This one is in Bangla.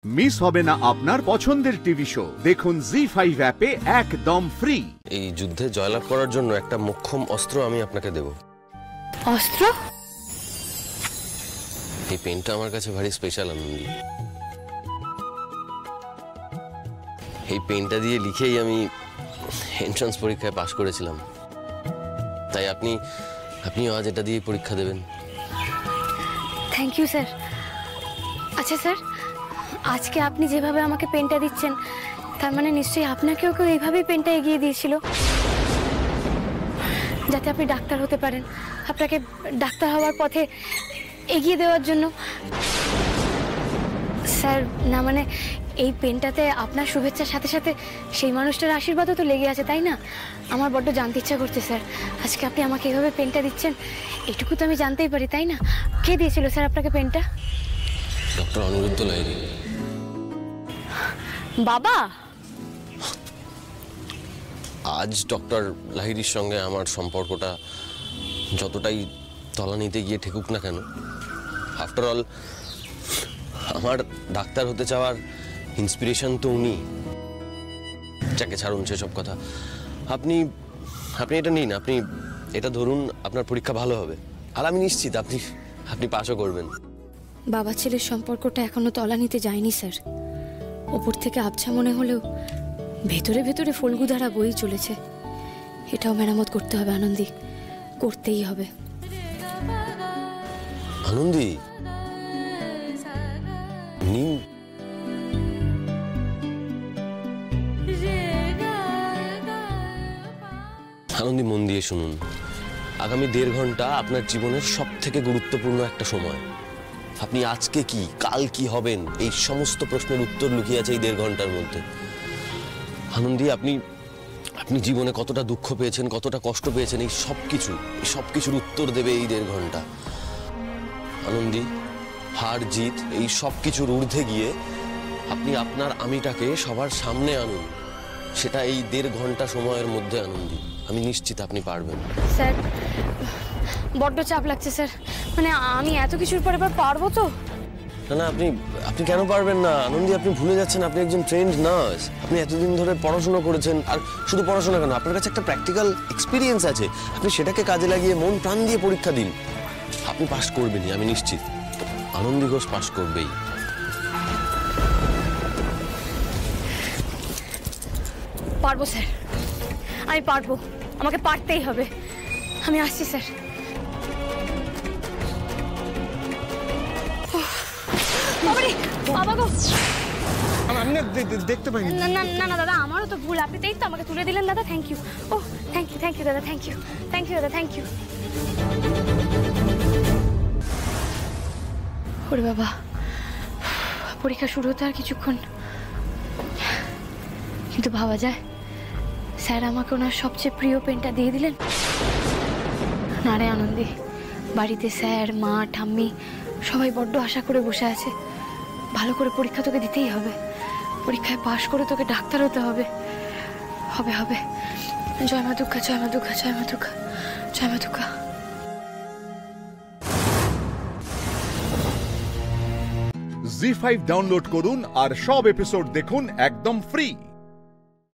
মিস হবে না আপনার পছন্দের টিভি শো। দেখুন জি5 অ্যাপে একদম ফ্রি। এই যুদ্ধে জয়লাভ করার জন্য একটা মোক্ষম অস্ত্র আমি আপনাকে দেব। অস্ত্র? এই পেনটা আমার কাছে ভারী স্পেশাল আনন্দি। এই পেনটা দিয়ে লিখেই আমি এন্ট্রান্স পরীক্ষায় পাশ করেছিলাম, তাই আপনি আজ এটা দিয়ে পরীক্ষা দেবেন। Thank you sir. আচ্ছা স্যার, আজকে আপনি যেভাবে আমাকে পেনটা দিচ্ছেন, তার মানে নিশ্চয়ই আপনাকেও কেউ এইভাবেই পেনটা এগিয়ে দিয়েছিল, যাতে আপনি ডাক্তার হতে পারেন, আপনাকে ডাক্তার হওয়ার পথে এগিয়ে দেওয়ার জন্য। স্যার, না মানে এই পেনটাতে আপনার শুভেচ্ছার সাথে সাথে সেই মানুষটার আশীর্বাদও তো লেগে আছে, তাই না? আমার বড্ড জানতে ইচ্ছা করছে স্যার, আজকে আপনি আমাকে এভাবে পেনটা দিচ্ছেন, এটুকু তো আমি জানতেই পারি, তাই না? কে দিয়েছিল স্যার আপনাকে পেনটা? ডক্টর অনিরুদ্ধ লাহিড়ী। বাবা? আজ ডক্টর লাহিড়ীর সঙ্গে আমার সম্পর্কটা যতটাই তলানিতে গিয়ে ঠেকুক না কেন, আফটার অল আমার ডাক্তার হতে চাওয়ার ইন্সপিরেশন তো উনি। যাকে ছাড়ুন সেসব কথা, আপনি এটা নিন, আপনি এটা ধরুন, আপনার পরীক্ষা ভালো হবে, আর আমি নিশ্চিত আপনি পাশও করবেন। বাবা ছেলের সম্পর্কটা এখনো তলানিতে যায়নি স্যার। ওপর থেকে আবছা মনে হলেও ভেতরে ভেতরে ফল্গুধারা বই চলেছে। এটাও মেরামত করতে হবে আনন্দী, করতেই হবে। আনন্দী, নিন। আনন্দী, মন দিয়ে শুনুন। আগামী 1.5 ঘন্টা আপনার জীবনের সব থেকে গুরুত্বপূর্ণ একটা সময়। আপনি আজকে কি, কাল কি হবেন, এই সমস্ত প্রশ্নের উত্তর লুকিয়ে আছে এই 1.5 ঘন্টার মধ্যে। আনন্দী, আপনি জীবনে কতটা দুঃখ পেয়েছেন, কতটা কষ্ট পেয়েছেন, এই সব কিছুর উত্তর দেবে এই 1.5 ঘন্টা। আনন্দী, হার জিত এই সব কিছুর ঊর্ধ্বে গিয়ে আপনি আপনার আমিটাকে সবার সামনে আনুন, সেটা এই 1.5 ঘন্টা সময়ের মধ্যে। আনন্দী, আমি নিশ্চিত আপনি পারবেন। স্যার, বড্ড চাপ লাগছে স্যার, মানে আমি এত কিছুর পরে পারবো তো? না, আপনি কেন পারবেন না আনন্দী? আপনি ভুলে যাচ্ছেন আপনি একজন ট্রেন্ড নার্স। আপনি এতদিন ধরে পড়াশোনা করেছেন, আর শুধু পড়াশোনা কেন, আপনার কাছে একটা প্র্যাকটিক্যাল এক্সপিরিয়েন্স আছে। আপনি সেটাকে কাজে লাগিয়ে মন প্রাণ দিয়ে পরীক্ষা দিন, আপনি পাশ করবেনই, আমি নিশ্চিত। আনন্দী ঘোষ পাশ করবেই। পারবো স্যার, আমি পারবো, আমাকে পারতেই হবে। আমি আসছি স্যার। বাবা গো, আমি দেখতে পাইনি। না না না না দাদা, আমারও তো ভুল। আপনি তাই তো আমাকে তুলে দিলেন দাদা, থ্যাংক ইউ। ও থ্যাংক ইউ দাদা, থ্যাংক ইউ দাদা, থ্যাংক ইউ। ওরে বাবা, পরীক্ষা শুরু হতে আর কিছুক্ষণ, কিন্তু ভাবা যায় স্যার আমাকে ওনার সবচেয়ে প্রিয় পেনটা দিয়ে দিলেন। না রে আনন্দী, বাড়িতে স্যার, মা, ঠাম্মি সবাই বড্ড আশা করে বসে আছে। ভালো করে পরীক্ষা তোকে দিতেই হবে, পরীক্ষায় পাশ করে তোকে ডাক্তার হতে হবে। হবে হবে। জয় মা দুর্গা, জয় মা দুর্গা, জয় মা দুর্গা, জয় মা দুর্গা। জি5 ডাউনলোড করুন আর সব এপিসোড দেখুন একদম ফ্রি।